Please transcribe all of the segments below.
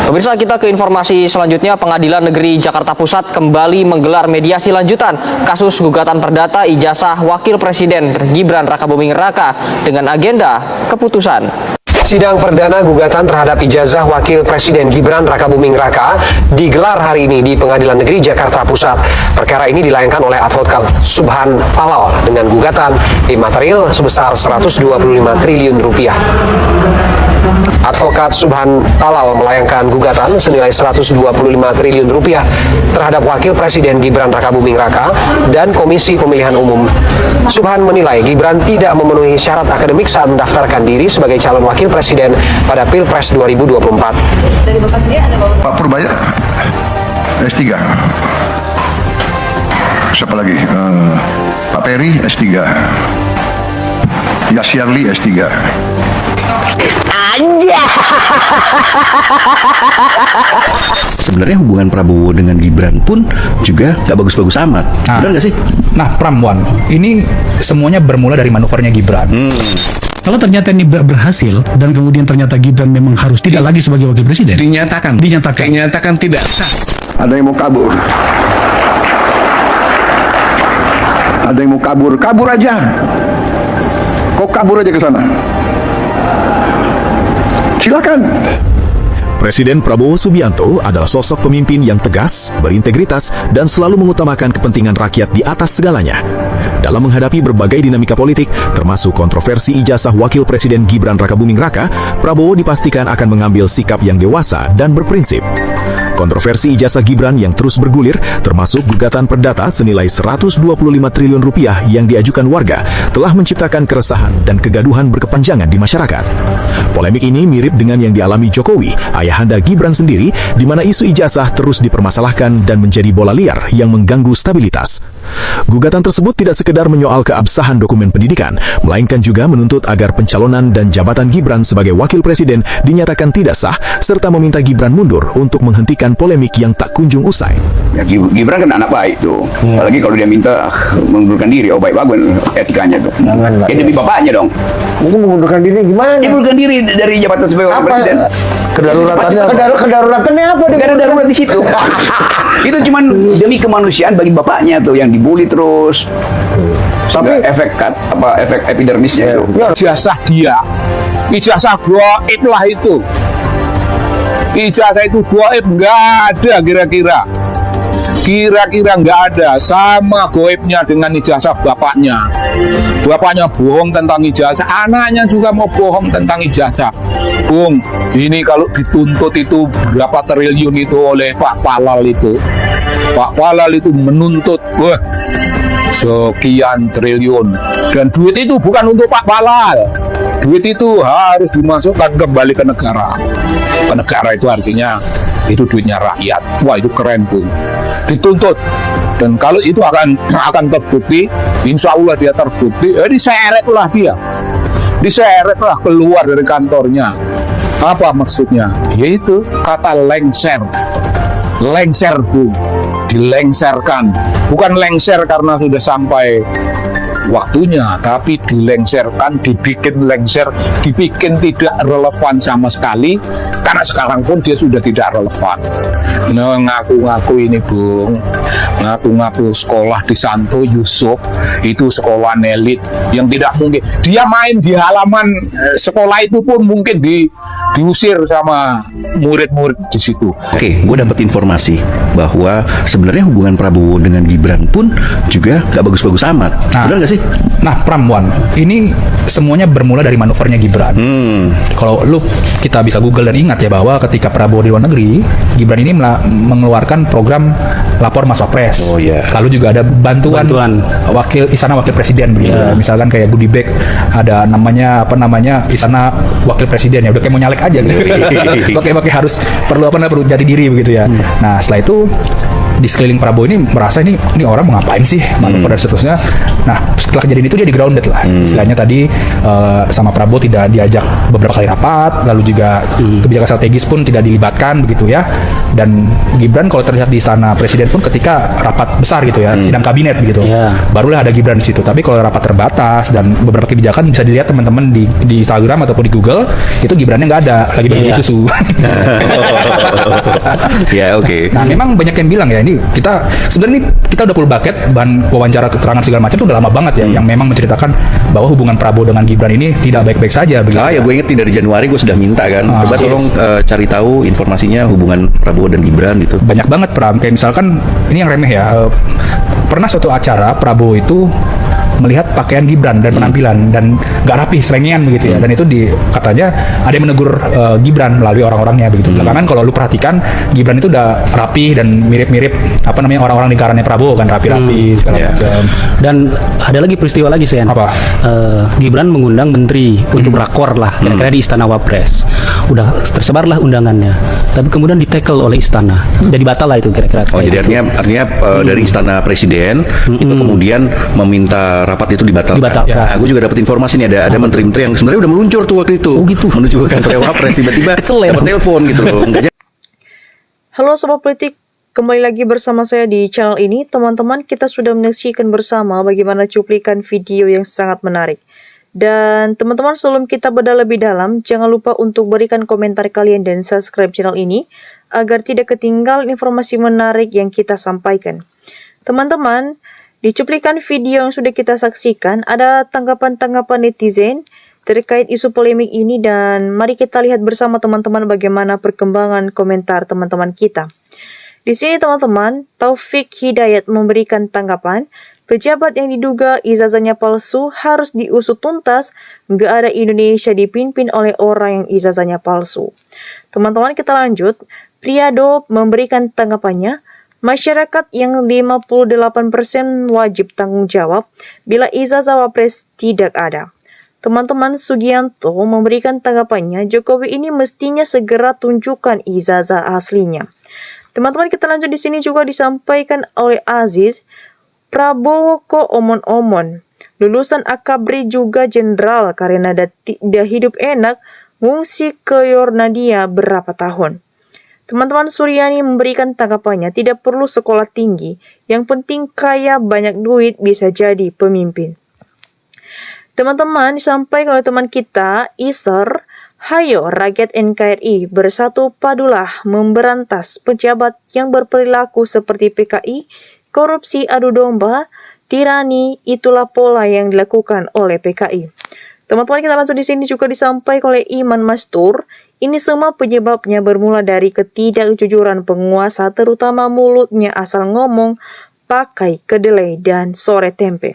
Pemirsa, kita ke informasi selanjutnya. Pengadilan Negeri Jakarta Pusat kembali menggelar mediasi lanjutan kasus gugatan perdata ijazah Wakil Presiden Gibran Rakabuming Raka dengan agenda keputusan. Sidang perdana gugatan terhadap ijazah Wakil Presiden Gibran Rakabuming Raka digelar hari ini di Pengadilan Negeri Jakarta Pusat. Perkara ini dilayangkan oleh advokat Subhan Palal dengan gugatan imaterial sebesar 125 triliun rupiah. Advokat Subhan Palal melayangkan gugatan senilai 125 triliun rupiah terhadap Wakil Presiden Gibran Rakabuming Raka dan Komisi Pemilihan Umum. Subhan menilai Gibran tidak memenuhi syarat akademik saat mendaftarkan diri sebagai calon Wakil Presiden pada Pilpres 2024. Dari Bapak sendiri ada Pak Purbaya S3. Siapa lagi? Pak Peri S3. Yasyarli S3. Sebenarnya hubungan Prabowo dengan Gibran pun juga gak bagus-bagus amat. Benar gak sih? Nah, Pramwan, ini semuanya bermula dari manuvernya Gibran. Kalau ternyata ini berhasil dan kemudian ternyata Gibran memang harus tidak lagi sebagai wakil presiden, dinyatakan tidak sah. Ada yang mau kabur. Ada yang mau kabur. Kabur aja. Kok kabur aja ke sana? Silakan. Presiden Prabowo Subianto adalah sosok pemimpin yang tegas, berintegritas, dan selalu mengutamakan kepentingan rakyat di atas segalanya. Dalam menghadapi berbagai dinamika politik, termasuk kontroversi ijazah Wakil Presiden Gibran Rakabuming Raka, Prabowo dipastikan akan mengambil sikap yang dewasa dan berprinsip. Kontroversi ijazah Gibran yang terus bergulir, termasuk gugatan perdata senilai 125 triliun rupiah yang diajukan warga, telah menciptakan keresahan dan kegaduhan berkepanjangan di masyarakat. Polemik ini mirip dengan yang dialami Jokowi, ayahanda Gibran sendiri, di mana isu ijazah terus dipermasalahkan dan menjadi bola liar yang mengganggu stabilitas. Gugatan tersebut tidak sekedar menyoal keabsahan dokumen pendidikan, melainkan juga menuntut agar pencalonan dan jabatan Gibran sebagai wakil presiden dinyatakan tidak sah, serta meminta Gibran mundur untuk menghentikan polemik yang tak kunjung usai. Ya, Gibran kan anak baik tuh, apalagi kalau dia minta mengundurkan diri, baik-bagus etikanya tuh. Demi bapaknya dong. Mungkin mengundurkan diri gimana? Dia mengundurkan diri dari jabatan sebagai wakil presiden. Kedaratannya apa? Gak ada darurat di situ. Itu cuman demi kemanusiaan bagi bapaknya tuh yang dibully terus. Tapi efek epidermisnya itu. Ijazah dia, ijazah goib lah itu. Ijazah itu goib nggak ada kira-kira nggak ada, sama goibnya dengan ijazah bapaknya. Bapaknya bohong tentang ijazah, anaknya juga mau bohong tentang ijazah. Bung, ini kalau dituntut itu berapa triliun itu oleh Pak Palal itu. Pak Palal itu menuntut sekian triliun, dan duit itu bukan untuk Pak Palal. Duit itu harus dimasukkan kembali ke negara. Ke negara itu artinya itu duitnya rakyat. Wah, itu keren, Bung. Dituntut. Dan kalau itu akan terbukti, insya Allah dia terbukti, diseretlah dia. Diseretlah keluar dari kantornya. Apa maksudnya? Yaitu kata lengser. Lengser, Bung. Dilengserkan. Bukan lengser karena sudah sampai waktunya, tapi dilengserkan, dibikin lengser, dibikin tidak relevan sama sekali, karena sekarang pun dia sudah tidak relevan. Nah, ngaku-ngaku ini, Bung, ngaku-ngaku sekolah di Santo Yusuf, itu sekolah elit yang tidak mungkin. Dia main di halaman sekolah itu pun mungkin diusir sama murid-murid di situ. Oke, gue dapat informasi bahwa sebenarnya hubungan Prabowo dengan Gibran pun juga gak bagus-bagus amat. Benar gak sih? Nah, Pramwan, ini semuanya bermula dari manuvernya Gibran. Kalau kita bisa Google dan ingat ya bahwa ketika Prabowo di luar negeri, Gibran ini mengeluarkan program lapor Mas Wapres. Lalu juga ada bantuan Istana Wakil Presiden begitu. Misalkan kayak goodie bag, ada namanya Istana Wakil Presiden, ya udah kayak mau nyalek aja gitu. Pakai harus perlu jati diri begitu ya. Nah, setelah itu di sekeliling Prabowo ini merasa ini orang mau ngapain sih, manuver dan seterusnya. Nah, setelah kejadian itu dia di grounded lah. Istilahnya tadi sama Prabowo tidak diajak beberapa kali rapat, lalu juga kebijakan strategis pun tidak dilibatkan begitu ya. Dan Gibran kalau terlihat di sana presiden pun ketika rapat besar gitu ya, sidang kabinet begitu, barulah ada Gibran di situ. Tapi kalau rapat terbatas dan beberapa kebijakan bisa dilihat teman-teman di Instagram ataupun di Google, itu Gibrannya nggak ada, lagi bagi susu. Ya, oke. Nah, memang banyak yang bilang ya, ini kita sebenarnya kita udah full bucket bahan wawancara, keterangan segala macam itu udah lama banget ya, yang memang menceritakan bahwa hubungan Prabowo dengan Gibran ini tidak baik-baik saja begitu. Ya gue inget nih dari Januari gue sudah minta kan. Coba tolong cari tahu informasinya hubungan Prabowo dan Gibran gitu. Banyak banget Pram, kayak misalkan ini yang remeh ya, pernah suatu acara Prabowo itu melihat pakaian Gibran dan penampilan dan gak rapi, selengean begitu ya, dan itu katanya ada yang menegur Gibran melalui orang-orangnya begitu. Belakangan kalau lu perhatikan Gibran itu udah rapi dan mirip-mirip orang-orang lingkarannya Prabowo kan, rapi-rapi segala macam. Dan ada lagi peristiwa lagi Sen. Apa? Gibran mengundang menteri untuk rakor lah, kira-kira di Istana Wapres. Udah tersebarlah undangannya, tapi kemudian ditekel oleh Istana, jadi batal lah itu kira-kira. Oh, jadi artinya dari Istana Presiden itu kemudian meminta rapat itu dibatalkan. Ya. Aku juga dapat informasi nih ada menteri-menteri yang sebenarnya udah meluncur tuh waktu itu. Oh gitu. Menuju ke kantor Wapres, tiba-tiba dapat telepon gitu loh. Enggak. Halo Sobat Politik, kembali lagi bersama saya di channel ini. Teman-teman, kita sudah menyaksikan bersama bagaimana cuplikan video yang sangat menarik. Dan teman-teman, sebelum kita bedah lebih dalam, jangan lupa untuk berikan komentar kalian dan subscribe channel ini agar tidak ketinggalan informasi menarik yang kita sampaikan. Teman-teman, di cuplikan video yang sudah kita saksikan, ada tanggapan-tanggapan netizen terkait isu polemik ini, dan mari kita lihat bersama teman-teman bagaimana perkembangan komentar teman-teman kita. Di sini teman-teman, Taufik Hidayat memberikan tanggapan, pejabat yang diduga ijazahnya palsu harus diusut tuntas, nggak ada Indonesia dipimpin oleh orang yang ijazahnya palsu. Teman-teman, kita lanjut. Priado memberikan tanggapannya, masyarakat yang 58% wajib tanggung jawab bila ijazah Wapres tidak ada. Teman-teman, Sugianto memberikan tanggapannya, Jokowi ini mestinya segera tunjukkan ijazah aslinya. Teman-teman, kita lanjut. Di sini juga disampaikan oleh Aziz, Prabowo kok omon-omon, lulusan Akabri juga jenderal karena dia hidup enak, ngungsi ke Yordandia berapa tahun. Teman-teman, Suryani memberikan tanggapannya, tidak perlu sekolah tinggi, yang penting kaya, banyak duit, bisa jadi pemimpin. Teman-teman, disampaikan oleh teman kita, Iser, hayo rakyat NKRI bersatu padulah memberantas pejabat yang berperilaku seperti PKI, korupsi, adu domba, tirani, itulah pola yang dilakukan oleh PKI. Teman-teman, kita langsung di sini juga disampaikan oleh Iman Mastur. Ini semua penyebabnya bermula dari ketidakjujuran penguasa, terutama mulutnya asal ngomong, pakai kedelai dan sore tempe.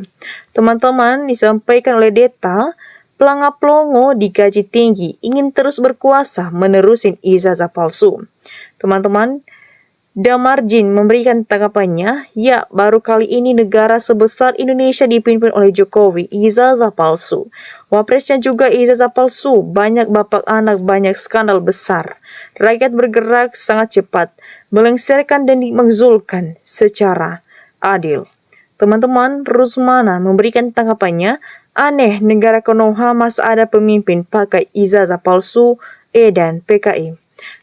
Teman-teman, disampaikan oleh Deta, pelangap-pelongo digaji tinggi, ingin terus berkuasa, menerusin ijazah palsu. Teman-teman, Damarjin memberikan tanggapannya, ya baru kali ini negara sebesar Indonesia dipimpin oleh Jokowi, ijazah palsu. Wapresnya juga ijazah palsu, banyak bapak anak, banyak skandal besar. Rakyat bergerak sangat cepat, melengsarkan dan dimengzulkan secara adil. Teman-teman, Rusmana memberikan tanggapannya, aneh negara Konoha masih ada pemimpin pakai ijazah palsu, dan PKI.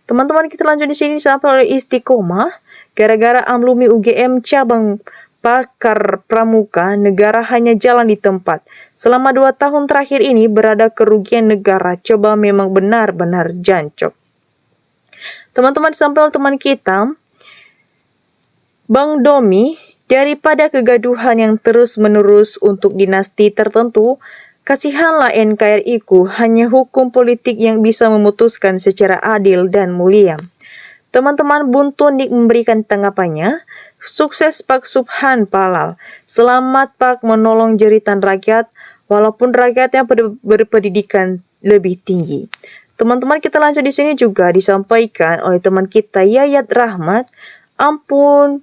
Teman-teman, kita lanjut di sini sampai oleh Istiqomah, gara-gara Amlumi UGM cabang pakar pramuka, negara hanya jalan di tempat. Selama 2 tahun terakhir ini berada kerugian negara, coba memang benar-benar jancok. Teman-teman, sampai teman kita, Bang Domi, daripada kegaduhan yang terus-menerus untuk dinasti tertentu, kasihanlah NKRI-ku, hanya hukum politik yang bisa memutuskan secara adil dan mulia. Teman-teman, Buntunik memberikan tanggapannya, sukses Pak Subhan Palal, selamat Pak menolong jeritan rakyat, walaupun rakyatnya berpendidikan lebih tinggi. Teman-teman, kita lanjut di sini juga disampaikan oleh teman kita Yayat Rahmat, ampun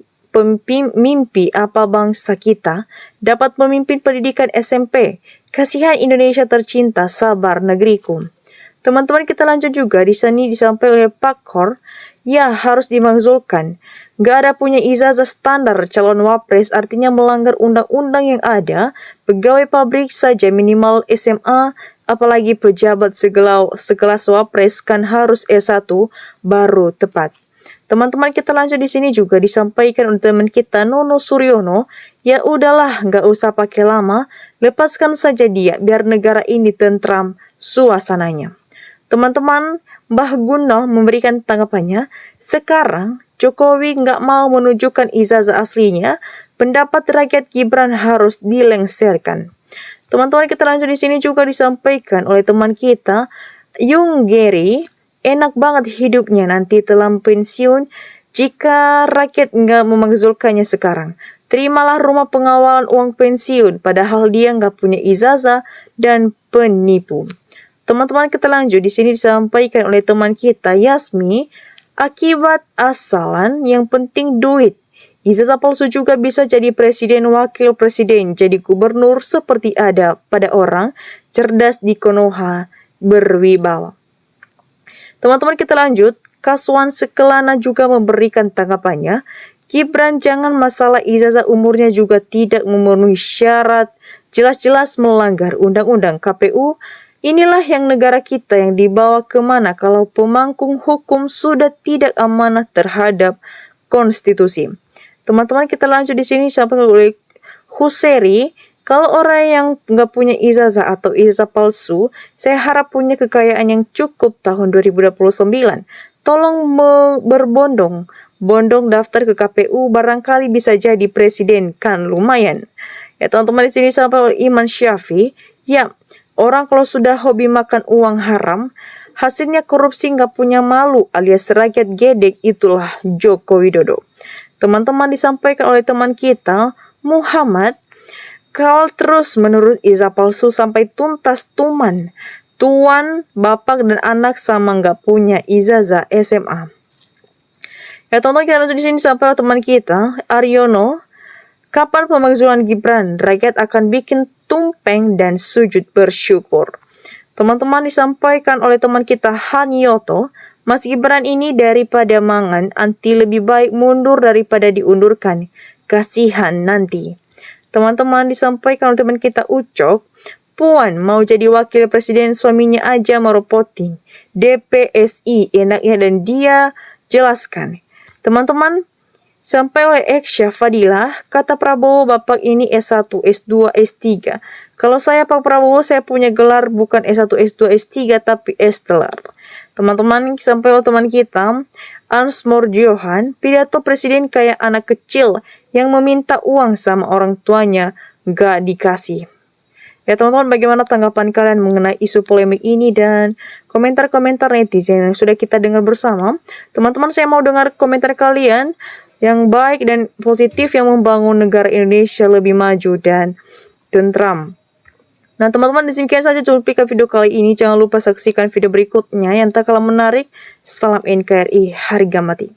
mimpi apa bangsa kita dapat memimpin pendidikan SMP. Kasihan Indonesia tercinta, sabar negeriku. Teman-teman, kita lanjut juga di sini disampaikan oleh Pak Kor, ya harus dimangzulkan. Gak ada punya ijazah standar calon wapres, artinya melanggar undang-undang yang ada. Pegawai pabrik saja minimal SMA, apalagi pejabat sekelas wapres kan harus S1 baru tepat. Teman-teman, kita lanjut di sini juga disampaikan oleh teman kita Nono Suryono, ya udahlah gak usah pakai lama, lepaskan saja dia biar negara ini tentram suasananya. Teman-teman, Mbah Guno memberikan tanggapannya, sekarang Jokowi nggak mau menunjukkan ijazah aslinya, pendapat rakyat Gibran harus dilengserkan. Teman-teman, kita lanjut di sini juga disampaikan oleh teman kita, Yung Gary, enak banget hidupnya nanti telah pensiun jika rakyat nggak memakzulkannya sekarang. Terimalah rumah pengawalan uang pensiun, padahal dia nggak punya ijazah dan penipu. Teman-teman, kita lanjut di sini disampaikan oleh teman kita, Yasmi, akibat asalan yang penting duit. Ijazah palsu juga bisa jadi presiden, wakil presiden, jadi gubernur seperti ada pada orang cerdas di Konoha berwibawa. Teman-teman, kita lanjut. Kaswan Sekelana juga memberikan tanggapannya. Gibran jangan masalah ijazah, umurnya juga tidak memenuhi syarat, jelas-jelas melanggar undang-undang KPU. Inilah yang negara kita yang dibawa kemana kalau pemangku hukum sudah tidak amanah terhadap konstitusi. Teman-teman, kita lanjut di sini sampai oleh Huseri. Kalau orang yang nggak punya ijazah atau ijazah palsu, saya harap punya kekayaan yang cukup tahun 2029. Tolong bondong daftar ke KPU, barangkali bisa jadi presiden, kan lumayan. Ya teman-teman, di sini sampai oleh Iman Syafi. Ya, orang kalau sudah hobi makan uang haram, hasilnya korupsi nggak punya malu alias rakyat gedek, itulah Joko Widodo. Teman-teman, disampaikan oleh teman kita, Muhammad, kawal terus menerus ijazah palsu sampai tuntas tuman. Tuan, bapak, dan anak sama nggak punya ijazah SMA. Ya teman-teman, kita lanjut di sini sampai teman kita, Aryono, kapan pemakzulan Gibran? Rakyat akan bikin tumpeng dan sujud bersyukur. Teman-teman, disampaikan oleh teman kita, Hanyoto, Mas Gibran ini daripada mangan, anti lebih baik mundur daripada diundurkan. Kasihan nanti. Teman-teman, disampaikan oleh teman kita Ucok, Puan mau jadi wakil presiden, suaminya aja meropoting. DPSI enaknya dan dia jelaskan. Teman-teman, sampai oleh Eksya Fadilah, kata Prabowo bapak ini S1, S2, S3. Kalau saya Pak Prabowo, saya punya gelar bukan S1, S2, S3, tapi S-telar. Teman-teman, sampai oleh teman kita, Ansmor Johan, pidato presiden kayak anak kecil yang meminta uang sama orang tuanya, gak dikasih. Ya teman-teman, bagaimana tanggapan kalian mengenai isu polemik ini dan komentar-komentar netizen yang sudah kita dengar bersama? Teman-teman, saya mau dengar komentar kalian yang baik dan positif yang membangun negara Indonesia lebih maju dan tentram. Nah teman-teman, demikian saja cuplikan video kali ini. Jangan lupa saksikan video berikutnya yang tak kalah menarik. Salam NKRI, harga mati.